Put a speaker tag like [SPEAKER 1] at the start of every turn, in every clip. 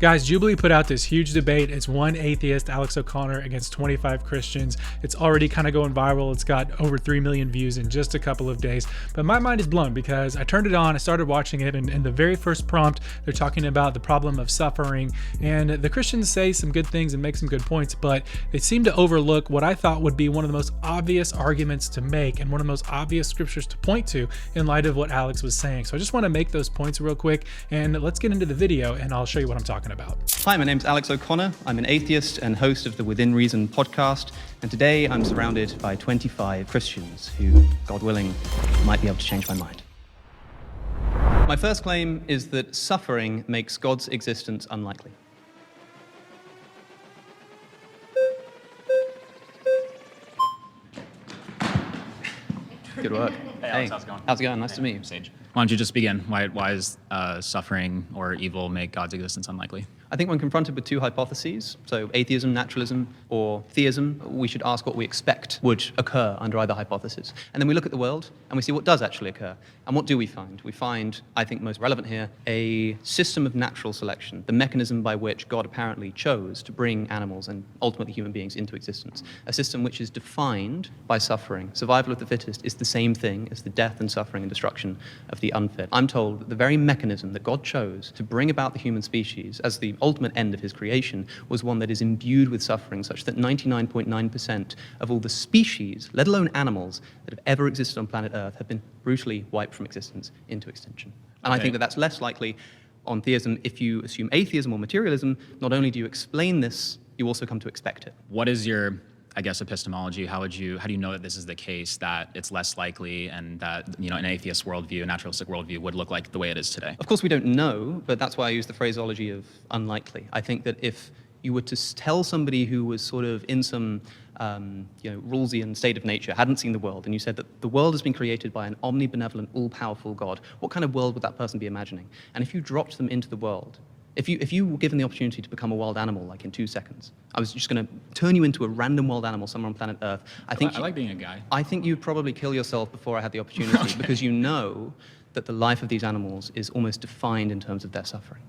[SPEAKER 1] Guys, Jubilee put out this huge debate. It's one atheist, Alex O'Connor, against 25 Christians. It's already kind of going viral. It's got over 3 million views in just a couple of days. But my mind is blown because I turned it on, I started watching it, and in the very first prompt, they're talking about the problem of suffering. And the Christians say some good things and make some good points, but they seem to overlook what I thought would be one of the most obvious arguments to make and one of the most obvious scriptures to point to in light of what Alex was saying. So I just want to make those points real quick, and let's get into the video and I'll show you what I'm talking about.
[SPEAKER 2] Hi, my name's Alex O'Connor. I'm an atheist and host of the Within Reason podcast, and today I'm surrounded by 25 Christians who, God willing, might be able to change my mind. My first claim is that suffering makes God's existence unlikely. Good work.
[SPEAKER 3] Hey, Alex, how's it going?
[SPEAKER 2] How's it going? Nice to meet you.
[SPEAKER 3] Sage. Why don't you just begin? Why does suffering or evil make God's existence unlikely?
[SPEAKER 2] I think when confronted with two hypotheses, so atheism, naturalism, or theism, we should ask what we expect would occur under either hypothesis. And then we look at the world and we see what does actually occur. And what do we find? We find, I think most relevant here, a system of natural selection, the mechanism by which God apparently chose to bring animals and ultimately human beings into existence. A system which is defined by suffering. Survival of the fittest is the same thing as the death and suffering and destruction of the unfit. I'm told that the very mechanism that God chose to bring about the human species as the ultimate end of his creation was one that is imbued with suffering, such that 99.9% of all the species, let alone animals, that have ever existed on planet Earth have been brutally wiped from existence into extinction. And I think that that's less likely on theism. If you assume atheism or materialism, not only do you explain this, you also come to expect it.
[SPEAKER 3] What is your, I guess, epistemology? How do you know that this is the case, that it's less likely, and that, you know, an atheist worldview, a naturalistic worldview would look like the way it is today?
[SPEAKER 2] Of course we don't know, but that's why I use the phraseology of unlikely. I think that if you were to tell somebody who was sort of in some Rawlsian state of nature, hadn't seen the world, and you said that the world has been created by an omnibenevolent, all-powerful God, what kind of world would that person be imagining? And if you dropped them into the world, if you were given the opportunity to become a wild animal, like in 2 seconds, I was just going to turn you into a random wild animal somewhere on planet Earth. I
[SPEAKER 3] like being a guy.
[SPEAKER 2] I think you'd probably kill yourself before I had the opportunity,
[SPEAKER 3] Okay.
[SPEAKER 2] because you know that the life of these animals is almost defined in terms of their suffering.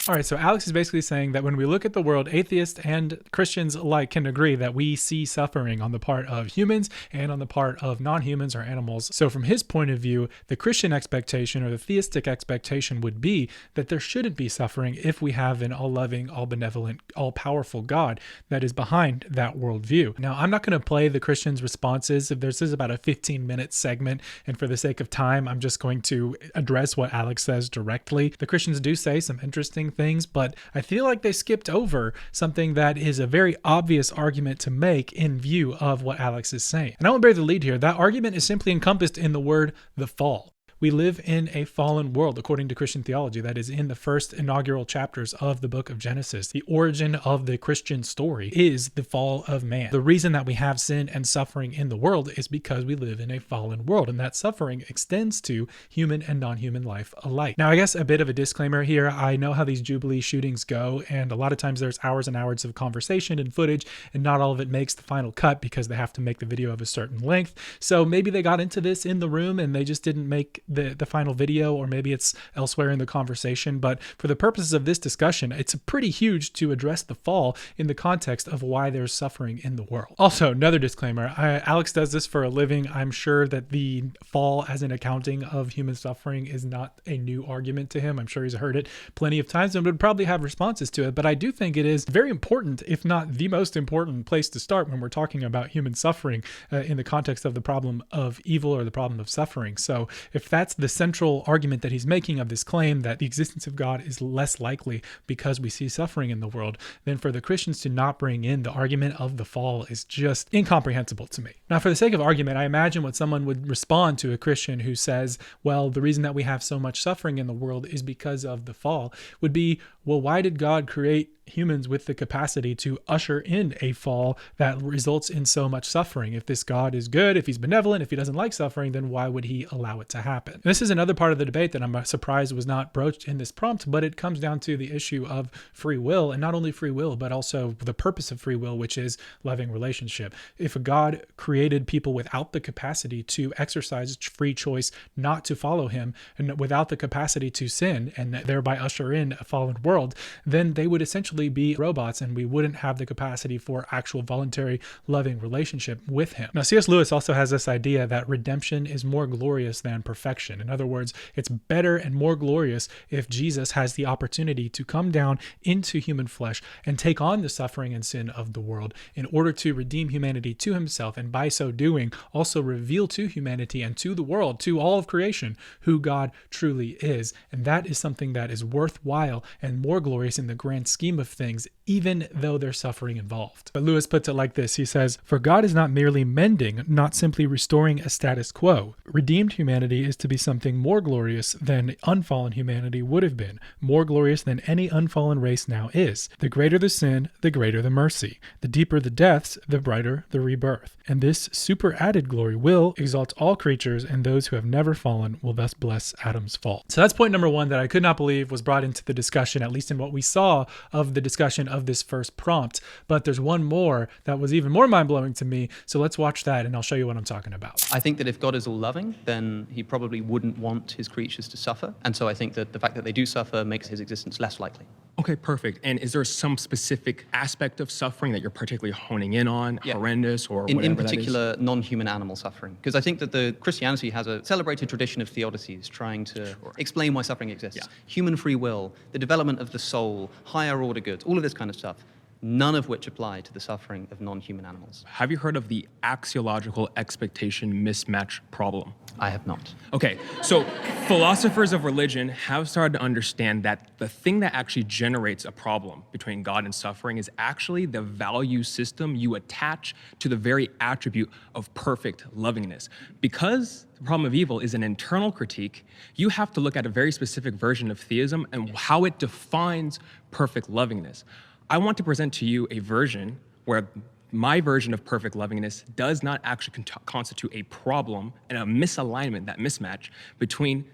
[SPEAKER 1] All right, so Alex is basically saying that when we look at the world, atheists and Christians alike can agree that we see suffering on the part of humans and on the part of non-humans or animals. So from his point of view, the Christian expectation or the theistic expectation would be that there shouldn't be suffering if we have an all-loving, all-benevolent, all-powerful God that is behind that worldview. Now, I'm not going to play the Christians' responses. This is about a 15-minute segment, and for the sake of time, I'm just going to address what Alex says directly. The Christians do say some interesting things, but I feel like they skipped over something that is a very obvious argument to make in view of what Alex is saying. And I won't bear the lead here. That argument is simply encompassed in the word the fall. We live in a fallen world, according to Christian theology. That is in the first inaugural chapters of the book of Genesis. The origin of the Christian story is the fall of man. The reason that we have sin and suffering in the world is because we live in a fallen world, and that suffering extends to human and non-human life alike. Now, I guess a bit of a disclaimer here. I know how these Jubilee shootings go, and a lot of times there's hours and hours of conversation and footage, and not all of it makes the final cut because they have to make the video of a certain length. So maybe they got into this in the room and they just didn't make the final video, or maybe it's elsewhere in the conversation. But for the purposes of this discussion, it's pretty huge to address the fall in the context of why there's suffering in the world. Also, another disclaimer, Alex does this for a living. I'm sure that the fall as an accounting of human suffering is not a new argument to him. I'm sure he's heard it plenty of times and would probably have responses to it. But I do think it is very important, if not the most important place to start when we're talking about human suffering in the context of the problem of evil or the problem of suffering. So if that's the central argument that he's making of this claim that the existence of God is less likely because we see suffering in the world, then for the Christians to not bring in the argument of the fall is just incomprehensible to me. Now, for the sake of argument, I imagine what someone would respond to a Christian who says, well, the reason that we have so much suffering in the world is because of the fall would be, well, why did God create humans with the capacity to usher in a fall that results in so much suffering. If this God is good, if he's benevolent, if he doesn't like suffering, then why would he allow it to happen? And this is another part of the debate that I'm surprised was not broached in this prompt, but it comes down to the issue of free will, and not only free will, but also the purpose of free will, which is loving relationship. If a God created people without the capacity to exercise free choice not to follow him, and without the capacity to sin, and thereby usher in a fallen world, then they would essentially be robots, and we wouldn't have the capacity for actual voluntary loving relationship with him. Now, C.S. Lewis also has this idea that redemption is more glorious than perfection. In other words, it's better and more glorious if Jesus has the opportunity to come down into human flesh and take on the suffering and sin of the world in order to redeem humanity to himself, and by so doing also reveal to humanity and to the world, to all of creation, who God truly is. And that is something that is worthwhile and more glorious in the grand scheme of things, even though there's suffering involved. But Lewis puts it like this. He says, "For God is not merely mending, not simply restoring a status quo. Redeemed humanity is to be something more glorious than unfallen humanity would have been, more glorious than any unfallen race now is. The greater the sin, the greater the mercy. The deeper the deaths, the brighter the rebirth. And this superadded glory will exalt all creatures, and those who have never fallen will thus bless Adam's fall." So that's point number one that I could not believe was brought into the discussion, at least in what we saw of the discussion of this first prompt. But there's one more that was even more mind-blowing to me. So let's watch that and I'll show you what I'm talking about.
[SPEAKER 2] I think that if God is all loving, then he probably wouldn't want his creatures to suffer. And so I think that the fact that they do suffer makes his existence less likely.
[SPEAKER 4] Okay, perfect. And is there some specific aspect of suffering that you're particularly honing in on, horrendous or whatever
[SPEAKER 2] in
[SPEAKER 4] that is?
[SPEAKER 2] particular, non-human animal suffering? Because I think that the Christianity has a celebrated tradition of theodicies trying to explain why suffering exists.
[SPEAKER 4] Yeah.
[SPEAKER 2] Human free will, the development of the soul, higher order goods, all of this kind of stuff, none of which apply to the suffering of non-human animals.
[SPEAKER 4] Have you heard of the axiological expectation mismatch problem?
[SPEAKER 2] I have not.
[SPEAKER 4] Okay, so philosophers of religion have started to understand that the thing that actually generates a problem between God and suffering is actually the value system you attach to the very attribute of perfect lovingness. Because the problem of evil is an internal critique, you have to look at a very specific version of theism and how it defines perfect lovingness. I want to present to you a version where my version of perfect lovingness does not actually constitute a problem and a misalignment, that mismatch between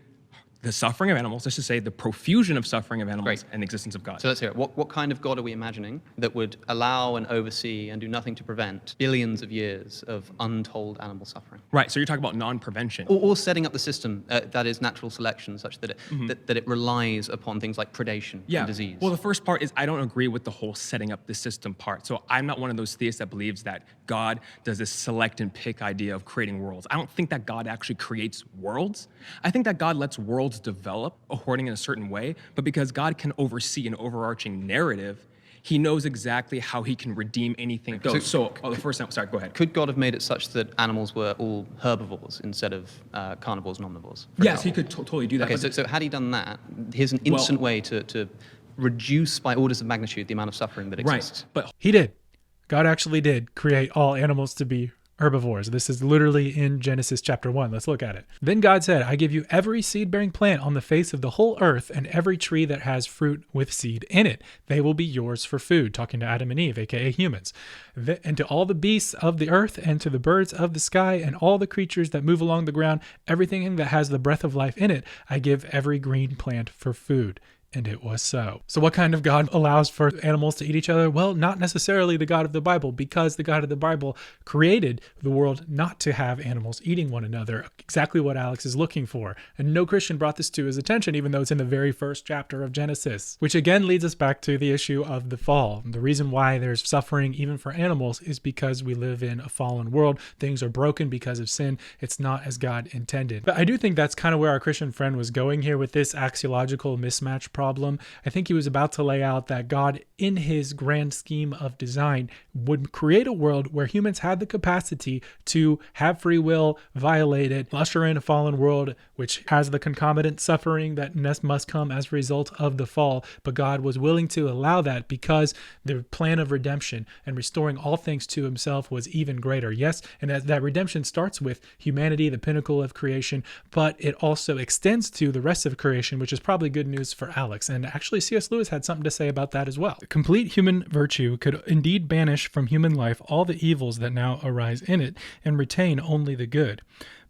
[SPEAKER 4] the suffering of animals, let's just say the profusion of suffering of animals and the existence of God.
[SPEAKER 2] So let's hear it. What kind of God are we imagining that would allow and oversee and do nothing to prevent billions of years of untold animal suffering?
[SPEAKER 4] Right, so you're talking about non-prevention.
[SPEAKER 2] Or setting up the system that is natural selection such that it relies upon things like predation and disease.
[SPEAKER 4] Well, the first part is I don't agree with the whole setting up the system part. So I'm not one of those theists that believes that God does this select and pick idea of creating worlds. I don't think that God actually creates worlds. I think that God lets worlds develop according in a certain way, but because God can oversee an overarching narrative, he knows exactly how he can redeem anything. The first time, sorry, go ahead.
[SPEAKER 2] Could God have made it such that animals were all herbivores instead of carnivores and omnivores?
[SPEAKER 4] Yes, he could totally do that.
[SPEAKER 2] Okay, so had he done that, here's an instant way to reduce by orders of magnitude the amount of suffering that exists.
[SPEAKER 4] Right, but
[SPEAKER 1] He did. God actually did create all animals to be herbivores. This is literally in Genesis chapter 1. Let's look at it. Then God said, "I give you every seed-bearing plant on the face of the whole earth and every tree that has fruit with seed in it. They will be yours for food." Talking to Adam and Eve, aka humans. "And to all the beasts of the earth and to the birds of the sky and all the creatures that move along the ground, everything that has the breath of life in it, I give every green plant for food." And it was so. So what kind of God allows for animals to eat each other? Well, not necessarily the God of the Bible, because the God of the Bible created the world not to have animals eating one another, exactly what Alex is looking for. And no Christian brought this to his attention, even though it's in the very first chapter of Genesis, which again leads us back to the issue of the fall. The reason why there's suffering even for animals is because we live in a fallen world. Things are broken because of sin. It's not as God intended. But I do think that's kind of where our Christian friend was going here with this axiological mismatch problem. I think he was about to lay out that God, in his grand scheme of design, would create a world where humans had the capacity to have free will violated, usher in a fallen world, which has the concomitant suffering that must come as a result of the fall. But God was willing to allow that because the plan of redemption and restoring all things to himself was even greater. Yes, and that redemption starts with humanity, the pinnacle of creation, but it also extends to the rest of creation, which is probably good news for Alex. Alex. And actually, C.S. Lewis had something to say about that as well. Complete human virtue could indeed banish from human life all the evils that now arise in it and retain only the good.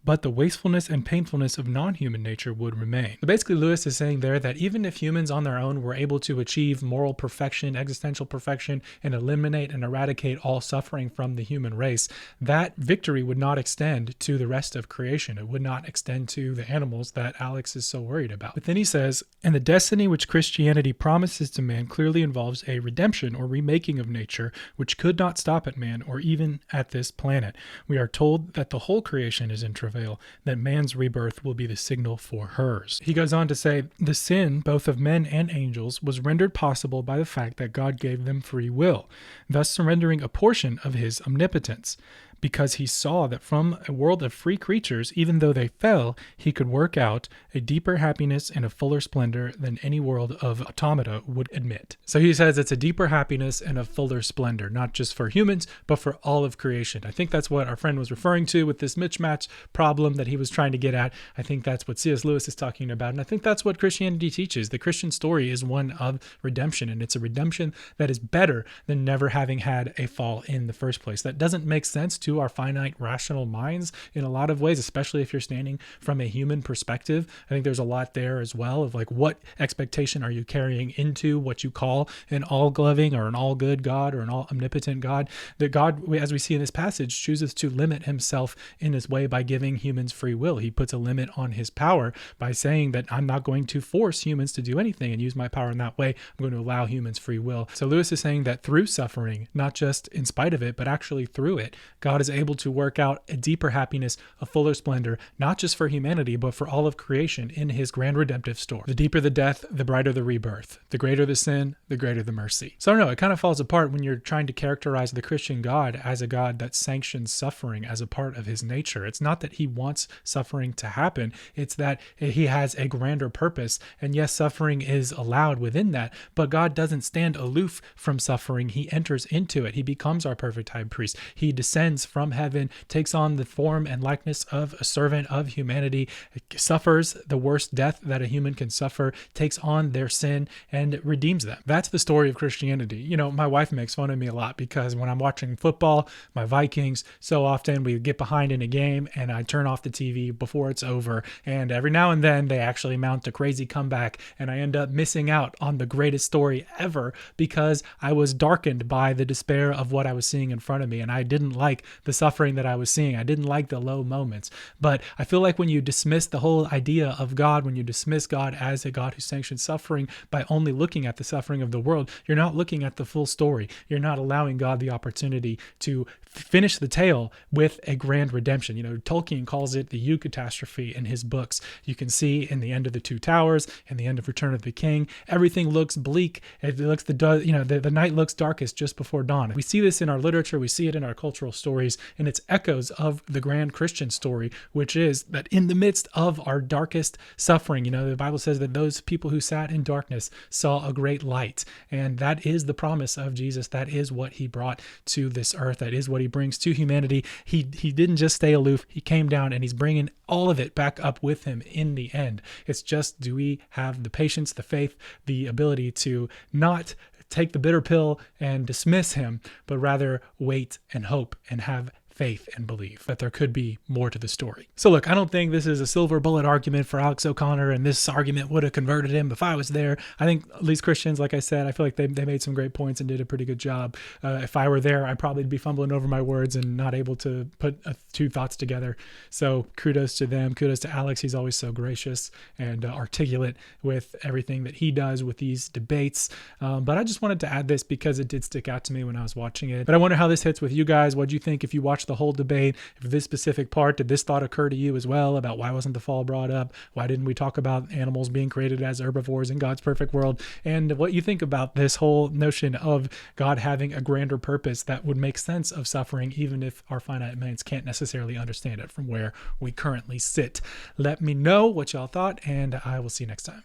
[SPEAKER 1] But the wastefulness and painfulness of non-human nature would remain. So basically, Lewis is saying there that even if humans on their own were able to achieve moral perfection, existential perfection, and eliminate and eradicate all suffering from the human race, that victory would not extend to the rest of creation. It would not extend to the animals that Alex is so worried about. But then he says, and the destiny which Christianity promises to man clearly involves a redemption or remaking of nature, which could not stop at man or even at this planet. We are told that the whole creation is in travail, that man's rebirth will be the signal for hers. He goes on to say, the sin, both of men and angels, was rendered possible by the fact that God gave them free will, thus surrendering a portion of his omnipotence, because he saw that from a world of free creatures, even though they fell, he could work out a deeper happiness and a fuller splendor than any world of automata would admit. So he says it's a deeper happiness and a fuller splendor, not just for humans, but for all of creation. I think that's what our friend was referring to with this mismatch problem that he was trying to get at. I think that's what C.S. Lewis is talking about, and I think that's what Christianity teaches. The Christian story is one of redemption, and it's a redemption that is better than never having had a fall in the first place. That doesn't make sense to our finite rational minds in a lot of ways, especially if you're standing from a human perspective. I think there's a lot there as well of like, what expectation are you carrying into what you call an all-loving or an all-good God or an all-omnipotent God? That God, as we see in this passage, chooses to limit himself in his way by giving humans free will. He puts a limit on his power by saying that I'm not going to force humans to do anything and use my power in that way. I'm going to allow humans free will. So Lewis is saying that through suffering, not just in spite of it, but actually through it, God is able to work out a deeper happiness, a fuller splendor, not just for humanity, but for all of creation in his grand redemptive story. The deeper the death, the brighter the rebirth. The greater the sin, the greater the mercy. So I don't know, it kind of falls apart when you're trying to characterize the Christian God as a God that sanctions suffering as a part of his nature. It's not that he wants suffering to happen. It's that he has a grander purpose. And yes, suffering is allowed within that, but God doesn't stand aloof from suffering. He enters into it. He becomes our perfect high priest. He descends from heaven, takes on the form and likeness of a servant of humanity, suffers the worst death that a human can suffer, takes on their sin and redeems them. That's the story of Christianity. You know, my wife makes fun of me a lot because when I'm watching football, my Vikings, so often we get behind in a game and I turn off the TV before it's over. And every now and then they actually mount a crazy comeback and I end up missing out on the greatest story ever because I was darkened by the despair of what I was seeing in front of me. And I didn't like the suffering that I was seeing. I didn't like the low moments. But I feel like when you dismiss the whole idea of God, when you dismiss God as a God who sanctions suffering by only looking at the suffering of the world, you're not looking at the full story. You're not allowing God the opportunity to finish the tale with a grand redemption. You know, Tolkien calls it the eucatastrophe in his books. You can see in the end of The Two Towers and the end of Return of the King, everything looks bleak. It looks the night looks darkest just before dawn. We see this in our literature. We see it in our cultural stories, and it's echoes of the grand Christian story, which is that in the midst of our darkest suffering, you know, the Bible says that those people who sat in darkness saw a great light, and that is the promise of Jesus. That is what he brought to this earth. That is what he brings to humanity. He didn't just stay aloof. He came down and he's bringing all of it back up with him in the end. It's just, do we have the patience, the faith, the ability to not take the bitter pill and dismiss him, but rather wait and hope and have faith and believe that there could be more to the story. So look, I don't think this is a silver bullet argument for Alex O'Connor, and this argument would have converted him if I was there. I think these Christians, like I said, I feel like they made some great points and did a pretty good job. If I were there, I'd probably be fumbling over my words and not able to put two thoughts together. So kudos to them. Kudos to Alex. He's always so gracious and articulate with everything that he does with these debates. But I just wanted to add this because it did stick out to me when I was watching it. But I wonder how this hits with you guys. What do you think if you watched the whole debate? If this specific part, did this thought occur to you as well about why wasn't the fall brought up? Why didn't we talk about animals being created as herbivores in God's perfect world? And what you think about this whole notion of God having a grander purpose that would make sense of suffering, even if our finite minds can't necessarily understand it from where we currently sit. Let me know what y'all thought, and I will see you next time.